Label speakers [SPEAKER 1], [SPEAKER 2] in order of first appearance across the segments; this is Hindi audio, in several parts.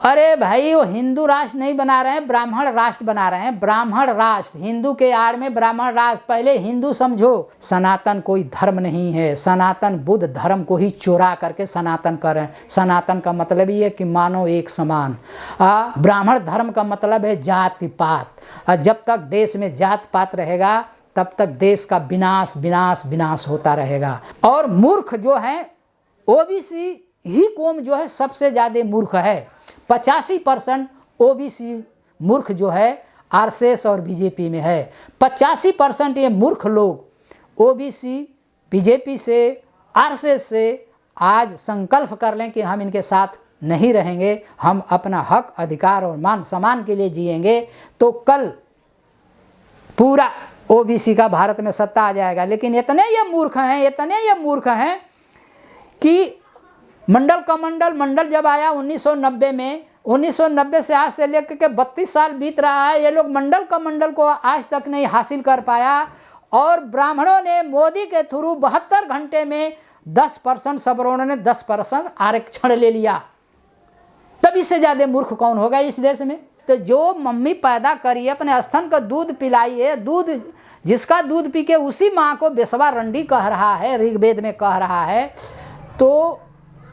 [SPEAKER 1] अरे भाई वो हिंदू राष्ट्र नहीं बना रहे हैं, ब्राह्मण राष्ट्र बना रहे हैं। ब्राह्मण राष्ट्र, हिंदू के आड़ में ब्राह्मण राष्ट्र। पहले हिंदू समझो, सनातन कोई धर्म नहीं है। सनातन बुद्ध धर्म को ही चुरा करके सनातन कर रहे हैं। सनातन का मतलब ये है कि मानव एक समान। ब्राह्मण धर्म का मतलब है जाति पात। जब तक देश में जात पात रहेगा तब तक देश का विनाश विनाश विनाश होता रहेगा। और मूर्ख जो है, ओबीसी ही कौम जो है सबसे ज़्यादा मूर्ख है। 85% ओबीसी मूर्ख जो है आरएसएस और बीजेपी में है। 85% ये मूर्ख लोग ओबीसी, बीजेपी से, आरएसएस से आज संकल्प कर लें कि हम इनके साथ नहीं रहेंगे, हम अपना हक, अधिकार और मान सम्मान के लिए जिएंगे, तो कल पूरा ओबीसी का भारत में सत्ता आ जाएगा। लेकिन इतने ये मूर्ख हैं कि मंडल जब आया 1990 में, 1990 से आज से लेकर के 32 साल बीत रहा है, ये लोग मंडल को आज तक नहीं हासिल कर पाया। और ब्राह्मणों ने मोदी के थ्रू 72 घंटे में 10% सवर्णों ने 10% आरक्षण ले लिया। तब इससे ज़्यादा मूर्ख कौन होगा इस देश में? तो जो मम्मी पैदा करी है, अपने स्तन का दूध पिलाइए, जिसका दूध पी के उसी माँ को बेसवा रंडी कह रहा है, ऋग्वेद में कह रहा है। तो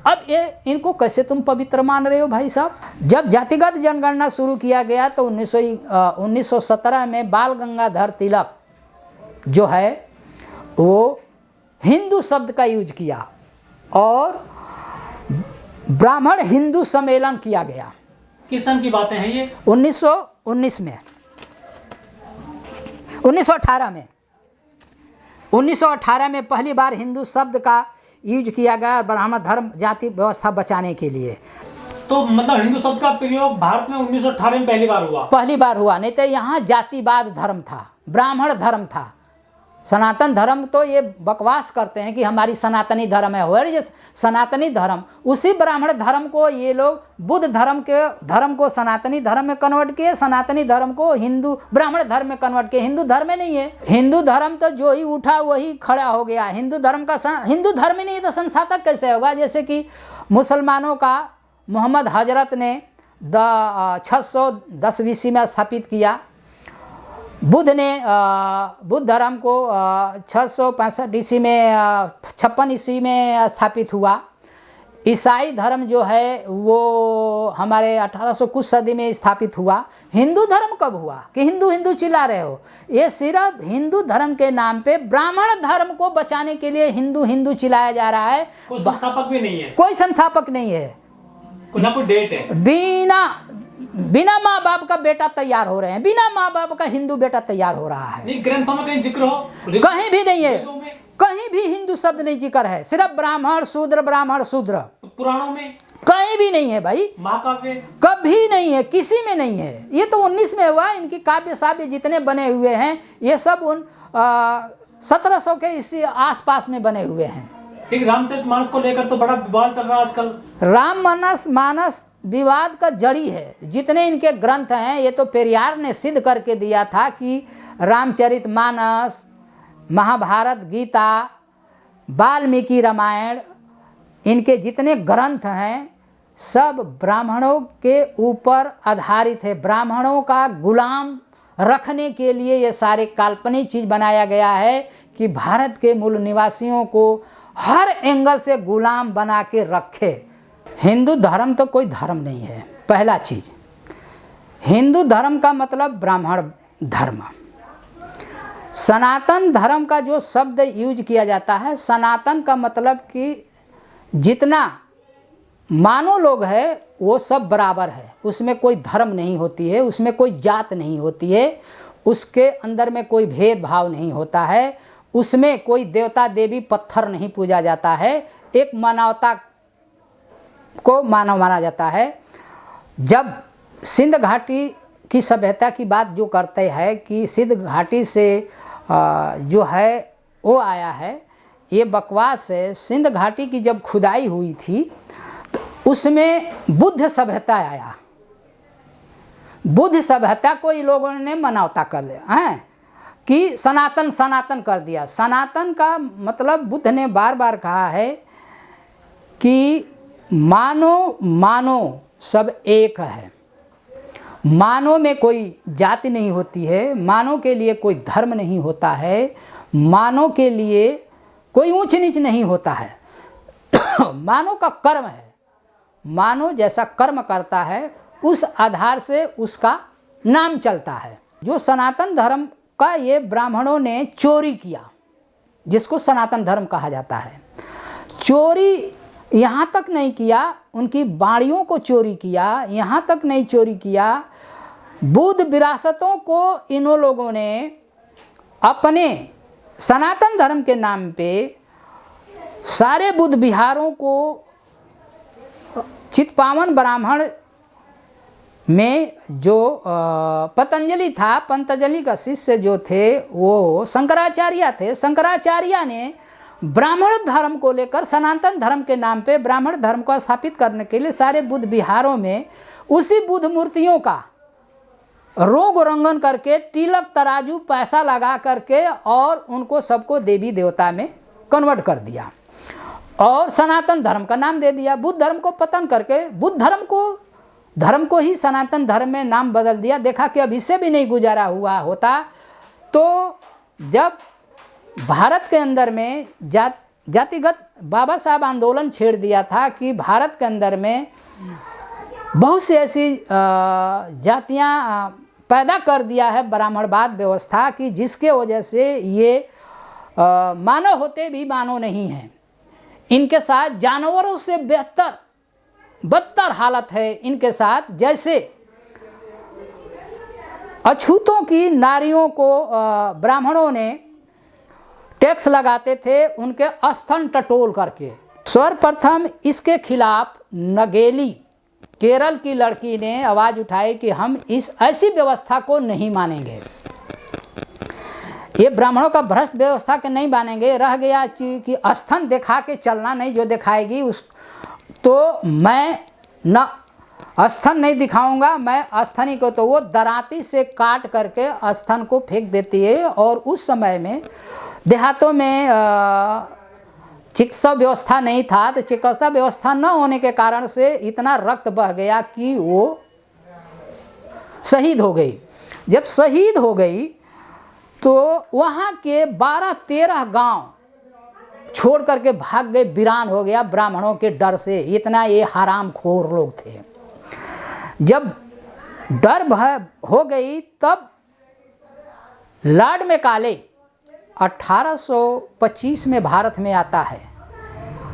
[SPEAKER 1] अब ये इनको कैसे तुम पवित्र मान रहे हो भाई साहब? जब जातिगत जनगणना शुरू किया गया तो 1917 में बाल गंगाधर तिलक जो है वो हिंदू शब्द का यूज किया और ब्राह्मण हिंदू सम्मेलन किया गया।
[SPEAKER 2] किस सन की बातें हैं ये?
[SPEAKER 1] 1919 में, 1918 में पहली बार हिंदू शब्द का यूज किया गया ब्राह्मण धर्म जाति व्यवस्था बचाने के लिए।
[SPEAKER 2] तो मतलब हिंदू शब्द का प्रयोग भारत में 1918 में पहली बार हुआ। नहीं तो यहाँ जातिवाद धर्म था, ब्राह्मण धर्म था। सनातन धर्म तो ये बकवास करते हैं कि हमारी सनातनी धर्म है। और ये सनातनी धर्म, उसी ब्राह्मण धर्म को ये लोग बुद्ध धर्म को सनातनी धर्म में कन्वर्ट किए, सनातनी धर्म को हिंदू ब्राह्मण धर्म में कन्वर्ट किए। हिंदू धर्म में नहीं है। हिंदू धर्म तो जो ही उठा वही खड़ा हो गया। हिंदू धर्म ही नहीं तो संस्थापक कैसे होगा? जैसे कि मुसलमानों का मोहम्मद हजरत ने 610 ईस्वी में स्थापित किया। बुद्ध धर्म को 665 ईस्वी में 56 ईस्वी में स्थापित हुआ। ईसाई धर्म जो है वो हमारे 1800 कुछ सदी में स्थापित हुआ। हिंदू धर्म कब हुआ कि हिंदू चिल्ला रहे हो? ये सिर्फ हिंदू धर्म के नाम पे ब्राह्मण धर्म को बचाने के लिए हिंदू चिल्लाया जा रहा है। कोई संस्थापक भी नहीं है,
[SPEAKER 1] कोई संस्थापक नहीं है,
[SPEAKER 2] ना कोई डेट है।
[SPEAKER 1] बिना माँ बाप का बेटा तैयार हो रहे हैं, बिना माँ बाप का हिंदू बेटा तैयार हो रहा है।
[SPEAKER 2] नहीं, ग्रंथों में कहीं जिक्र हो?
[SPEAKER 1] कहीं भी नहीं है, कहीं भी हिंदू शब्द नहीं जिक्र है। सिर्फ ब्राह्मण शूद्र
[SPEAKER 2] पुराणों में
[SPEAKER 1] कहीं भी नहीं है भाई।
[SPEAKER 2] महाकाव्य
[SPEAKER 1] कभी नहीं है, किसी में नहीं है। ये तो 19 में हुआ। इनकी काव्य साव्य जितने बने हुए हैं ये सब उन 1700 के इसी आसपास में बने हुए हैं।
[SPEAKER 2] रामचरितमानस को लेकर तो बड़ा विवाद चल रहा है आजकल।
[SPEAKER 1] रामचरितमानस विवाद का जड़ी है। जितने इनके ग्रंथ हैं ये तो पेरियार ने सिद्ध करके दिया था कि रामचरितमानस, महाभारत, गीता, वाल्मीकि रामायण, इनके जितने ग्रंथ हैं सब ब्राह्मणों के ऊपर आधारित है। ब्राह्मणों का गुलाम रखने के लिए ये सारे काल्पनिक चीज़ बनाया गया है कि भारत के मूल निवासियों को हर एंगल से गुलाम बना के रखे। हिंदू धर्म तो कोई धर्म नहीं है। पहला चीज़, हिंदू धर्म का मतलब ब्राह्मण धर्म। सनातन धर्म का जो शब्द यूज किया जाता है, सनातन का मतलब कि जितना मानो लोग है वो सब बराबर है, उसमें कोई धर्म नहीं होती है, उसमें कोई जात नहीं होती है, उसके अंदर में कोई भेदभाव नहीं होता है, उसमें कोई देवता देवी पत्थर नहीं पूजा जाता है। एक मानवता को मानव माना जाता है। जब सिंध घाटी की सभ्यता की बात जो करते हैं कि सिंध घाटी से जो है वो आया है, ये बकवास है। सिंध घाटी की जब खुदाई हुई थी तो उसमें बुद्ध सभ्यता आया। बुद्ध सभ्यता को ये लोगों ने मानवता कर दिया है कि सनातन कर दिया। सनातन का मतलब बुद्ध ने बार बार कहा है कि मानो सब एक है। मानव में कोई जाति नहीं होती है, मानव के लिए कोई धर्म नहीं होता है, मानव के लिए कोई ऊंच नीच नहीं होता है। मानव का कर्म है, मानव जैसा कर्म करता है उस आधार से उसका नाम चलता है। जो सनातन धर्म का ये ब्राह्मणों ने चोरी किया, जिसको सनातन धर्म कहा जाता है, चोरी यहाँ तक नहीं किया, उनकी बाणियों को चोरी किया, यहाँ तक नहीं चोरी किया, बुद्ध विरासतों को इन्हों लोगों ने अपने सनातन धर्म के नाम पे सारे बुद्ध विहारों को चित्पावन ब्राह्मण में जो पतंजलि था, पतंजलि का शिष्य जो थे वो शंकराचार्य थे। शंकराचार्य ने ब्राह्मण धर्म को लेकर सनातन धर्म के नाम पे ब्राह्मण धर्म को स्थापित करने के लिए सारे बुद्ध विहारों में उसी बुद्ध मूर्तियों का रोग रंगन करके तिलक तराजू पैसा लगा करके और उनको सबको देवी देवता में कन्वर्ट कर दिया और सनातन धर्म का नाम दे दिया। बुद्ध धर्म को पतन करके बुद्ध धर्म को ही सनातन धर्म में नाम बदल दिया। देखा कि अब इससे भी नहीं गुजारा हुआ होता तो जब भारत के अंदर में जातिगत बाबा साहब आंदोलन छेड़ दिया था कि भारत के अंदर में बहुत सी ऐसी जातियां पैदा कर दिया है ब्राह्मणवाद व्यवस्था की, जिसके वजह से ये मानव होते भी मानव नहीं हैं। इनके साथ जानवरों से बदतर हालत है इनके साथ। जैसे अछूतों की नारियों को ब्राह्मणों ने टैक्स लगाते थे उनके स्तन टटोल करके। सर्वप्रथम इसके खिलाफ नगेली केरल की लड़की ने आवाज़ उठाई कि हम इस ऐसी व्यवस्था को नहीं मानेंगे, ये ब्राह्मणों का भ्रष्ट व्यवस्था के नहीं मानेंगे। रह गया कि स्तन दिखा के चलना नहीं, जो दिखाएगी उस तो मैं न स्तन नहीं दिखाऊंगा, मैं स्तनी को तो वो दराती से काट करके स्तन को फेंक देती है। और उस समय में देहातों में चिकित्सा व्यवस्था नहीं था, तो चिकित्सा व्यवस्था न होने के कारण से इतना रक्त बह गया कि वो शहीद हो गई। जब शहीद हो गई तो वहाँ के 12-13 गांव छोड़ करके भाग गए, वीरान हो गया ब्राह्मणों के डर से। इतना ये हरामखोर लोग थे। जब डर भय हो गई तब लॉर्ड मैकाले 1825 में भारत में आता है।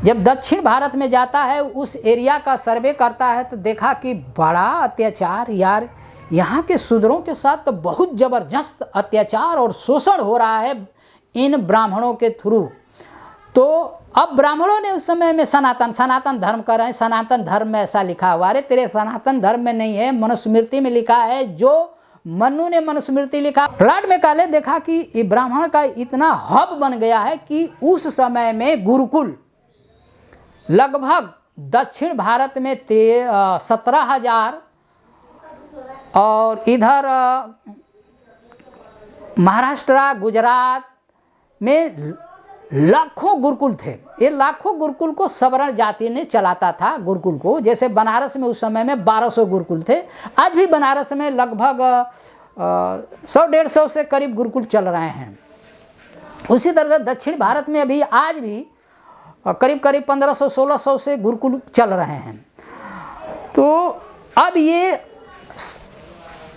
[SPEAKER 1] जब दक्षिण भारत में जाता है उस एरिया का सर्वे करता है तो देखा कि बड़ा अत्याचार, यार यहाँ के शूद्रों के साथ तो बहुत ज़बरदस्त अत्याचार और शोषण हो रहा है इन ब्राह्मणों के थ्रू। तो अब ब्राह्मणों ने उस समय में सनातन धर्म कर रहे हैं। सनातन धर्म में ऐसा लिखा हुआ, अरे तेरे सनातन धर्म में नहीं है, मनुस्मृति में लिखा है। जो मनु ने मनुस्मृति लिखा। लॉर्ड मैकाले देखा कि ये ब्राह्मण का इतना हब बन गया है कि उस समय में गुरुकुल लगभग दक्षिण भारत में 17,000 और इधर महाराष्ट्र गुजरात में लाखों गुरुकुल थे। ये लाखों गुरुकुल को सवर्ण जाति ने चलाता था गुरुकुल को। जैसे बनारस में उस समय में 1200 गुरुकुल थे, आज भी बनारस में लगभग 100-150 से करीब गुरुकुल चल रहे हैं। उसी तरह दक्षिण भारत में अभी आज भी करीब 1500-1600 से गुरुकुल चल रहे हैं। तो अब ये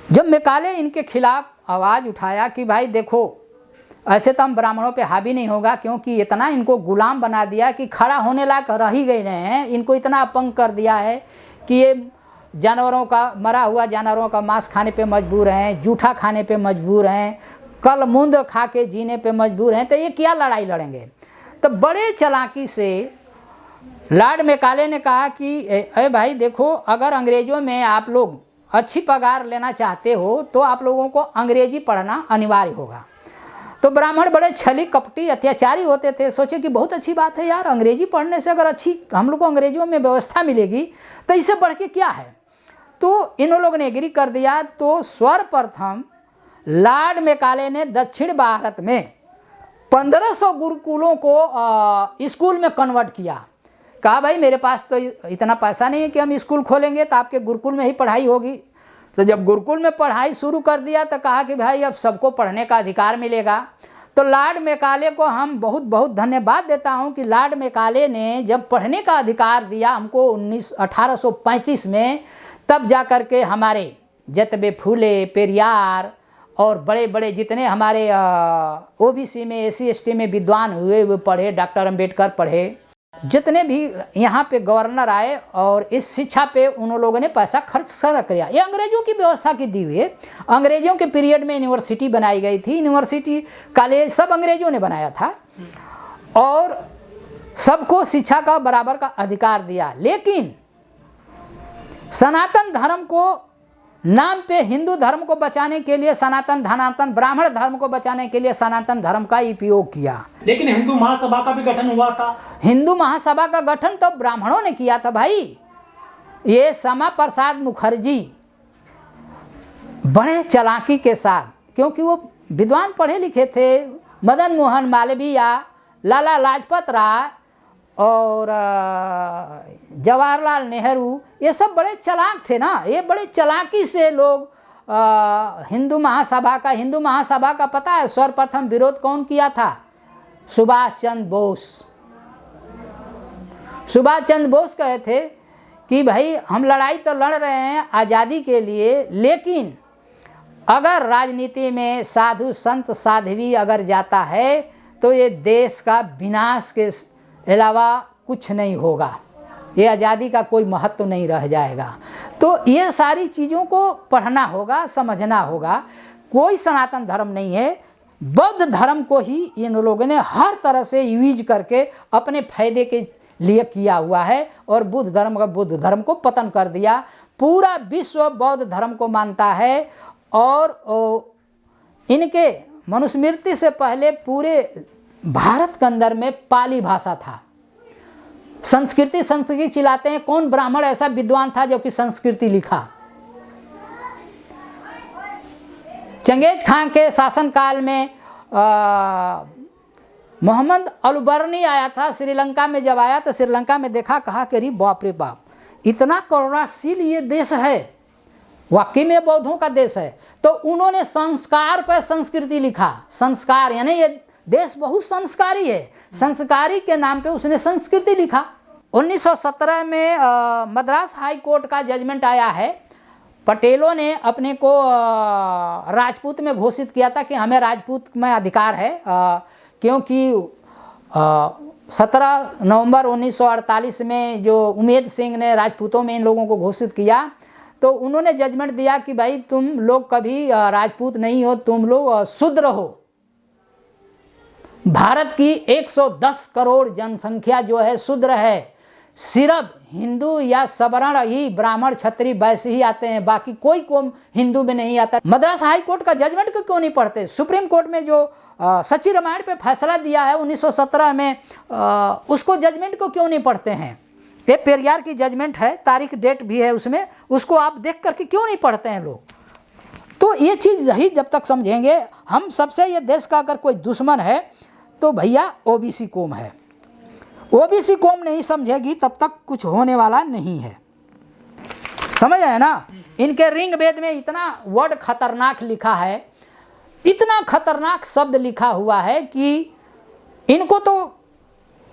[SPEAKER 1] जब मैकाले इनके खिलाफ आवाज़ उठाया कि भाई देखो ऐसे तो हम ब्राह्मणों पे हावी नहीं होगा, क्योंकि इतना इनको गुलाम बना दिया कि खड़ा होने लायक रह ही गए हैं। इनको इतना अपंग कर दिया है कि ये जानवरों का, मरा हुआ जानवरों का मांस खाने पे मजबूर हैं, जूठा खाने पे मजबूर हैं, कल मूंद खा के जीने पे मजबूर हैं। तो ये क्या लड़ाई लड़ेंगे? तो बड़े चालाकी से लॉर्ड मैकाले ने कहा कि अरे भाई देखो, अगर अंग्रेज़ों में आप लोग अच्छी पगार लेना चाहते हो तो आप लोगों को अंग्रेजी पढ़ना अनिवार्य होगा। तो ब्राह्मण बड़े छली कपटी अत्याचारी होते थे। सोचे कि बहुत अच्छी बात है यार, अंग्रेजी पढ़ने से अगर अच्छी हम लोग को अंग्रेजों में व्यवस्था मिलेगी तो इससे बढ़ के क्या है। तो इन लोगों ने एग्री कर दिया। तो सर्वप्रथम लॉर्ड मैकाले ने दक्षिण भारत में 1500 गुरुकुलों को स्कूल में कन्वर्ट किया। कहा भाई मेरे पास तो इतना पैसा नहीं है कि हम स्कूल खोलेंगे, तो आपके गुरुकुल में ही पढ़ाई होगी। तो जब गुरुकुल में पढ़ाई शुरू कर दिया तो कहा कि भाई अब सबको पढ़ने का अधिकार मिलेगा। तो लॉर्ड मैकाले को हम बहुत बहुत धन्यवाद देता हूं कि लॉर्ड मैकाले ने जब पढ़ने का अधिकार दिया हमको 1835 में, तब जा कर के हमारे जतबे फूले, पेरियार और बड़े बड़े जितने हमारे ओबीसी में, SC ST में विद्वान हुए वो पढ़े, डॉक्टर अंबेडकर पढ़े, जितने भी यहाँ पे गवर्नर आए और इस शिक्षा पे उन लोगों ने पैसा खर्च कर किया। ये अंग्रेजों की व्यवस्था की दी हुई है। अंग्रेजों के पीरियड में यूनिवर्सिटी बनाई गई थी, यूनिवर्सिटी कॉलेज सब अंग्रेजों ने बनाया था और सबको शिक्षा का बराबर का अधिकार दिया। लेकिन सनातन धर्म को नाम पे हिंदू धर्म को बचाने के लिए, सनातन ब्राह्मण धर्म को बचाने के लिए सनातन धर्म का उपयोग किया।
[SPEAKER 2] लेकिन हिंदू महासभा का भी गठन हुआ था। हिंदू
[SPEAKER 1] महासभा का गठन तो ब्राह्मणों ने किया था भाई। ये श्यामा प्रसाद मुखर्जी बड़े चालाकी के साथ, क्योंकि वो विद्वान पढ़े लिखे थे, मदन मोहन मालवीय, लाला लाजपत राय और जवाहरलाल नेहरू, ये सब बड़े चालाक थे ना। ये बड़े चालाकी से लोग हिंदू महासभा का पता है सर्वप्रथम विरोध कौन किया था? सुभाष चंद्र बोस। सुभाष चंद्र बोस कहे थे कि भाई हम लड़ाई तो लड़ रहे हैं आज़ादी के लिए, लेकिन अगर राजनीति में साधु संत साध्वी अगर जाता है तो ये देश का विनाश के अलावा कुछ नहीं होगा, ये आज़ादी का कोई महत्व नहीं रह जाएगा। तो ये सारी चीज़ों को पढ़ना होगा, समझना होगा। कोई सनातन धर्म नहीं है, बौद्ध धर्म को ही इन लोगों ने हर तरह से यूज करके अपने फायदे के लिए किया हुआ है और बुद्ध धर्म को पतन कर दिया। पूरा विश्व बौद्ध धर्म को मानता है और इनके मनुस्मृति से पहले पूरे भारत के अंदर में पाली भाषा था। संस्कृति चिल्लाते हैं, कौन ब्राह्मण ऐसा विद्वान था जो कि संस्कृति लिखा? चंगेज खान के शासनकाल में मोहम्मद अलबर्नी आया था श्रीलंका में। जब आया तो श्रीलंका में देखा, कहा कि अरे बाप रे बाप, इतना करुणाशील ये देश है, वाकई में बौद्धों का देश है। तो उन्होंने संस्कार पर संस्कृति लिखा। संस्कार यानी ये देश बहुत संस्कारी है, संस्कारी के नाम पे उसने संस्कृति लिखा। 1917 में मद्रास हाई कोर्ट का जजमेंट आया है। पटेलों ने अपने को राजपूत में घोषित किया था कि हमें राजपूत में अधिकार है, क्योंकि 17 नवंबर 1948 में जो उमेद सिंह ने राजपूतों में इन लोगों को घोषित किया, तो उन्होंने जजमेंट दिया कि भाई तुम लोग कभी राजपूत नहीं हो, तुम लोग शूद्र हो। भारत की 110 करोड़ जनसंख्या जो है शूद्र है। सिर्फ हिंदू या सवर्ण ही, ब्राह्मण क्षत्रिय वैसे ही आते हैं, बाकी कोई कौम हिंदू में नहीं आता। मद्रास हाई कोर्ट का जजमेंट को क्यों नहीं पढ़ते? सुप्रीम कोर्ट में जो सच्ची रामायण पे फैसला दिया है 1917 में, उसको जजमेंट को क्यों नहीं पढ़ते हैं? ये पेरियार की जजमेंट है, तारीख डेट भी है उसमें, उसको आप देख करके क्यों नहीं पढ़ते हैं लोग? तो ये चीज़ ही जब तक समझेंगे हम, सबसे ये देश का अगर कोई दुश्मन है तो भैया ओबीसी कौम है। ओबीसी कौम नहीं समझेगी तब तक कुछ होने वाला नहीं है, समझ आए ना? इनके ऋग वेद में इतना वर्ड खतरनाक लिखा है, इतना खतरनाक शब्द लिखा हुआ है कि इनको तो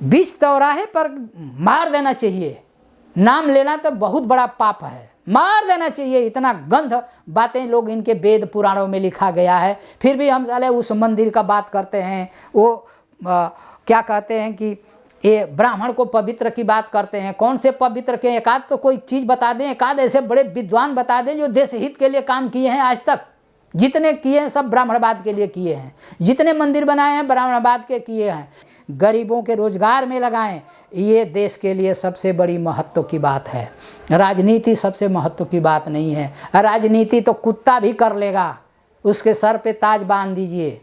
[SPEAKER 1] बीच चौराहे पर मार देना चाहिए। नाम लेना तो बहुत बड़ा पाप है, मार देना चाहिए। इतना गंध बातें लोग इनके वेद पुराणों में लिखा गया है। फिर भी हम साले उस मंदिर का बात करते हैं, वो क्या कहते हैं कि ये ब्राह्मण को पवित्र की बात करते हैं। कौन से पवित्र के? एकाध तो कोई चीज़ बता दें, एकाध ऐसे बड़े विद्वान बता दें जो देश हित के लिए काम किए हैं। आज तक जितने किए हैं सब ब्राह्मणवाद के लिए किए हैं, जितने मंदिर बनाए हैं ब्राह्मणवाद के किए हैं। गरीबों के रोजगार में लगाएं, ये देश के लिए सबसे बड़ी महत्व की बात है। राजनीति सबसे महत्व की बात नहीं है। राजनीति तो कुत्ता भी कर लेगा, उसके सर पे ताज बांध दीजिए।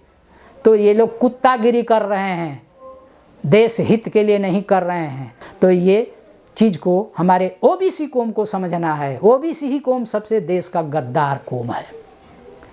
[SPEAKER 1] तो ये लोग कुत्तागिरी कर रहे हैं, देश हित के लिए नहीं कर रहे हैं। तो ये चीज़ को हमारे ओबीसी कौम को समझना है। ओबीसी ही कौम सबसे देश का गद्दार कौम है।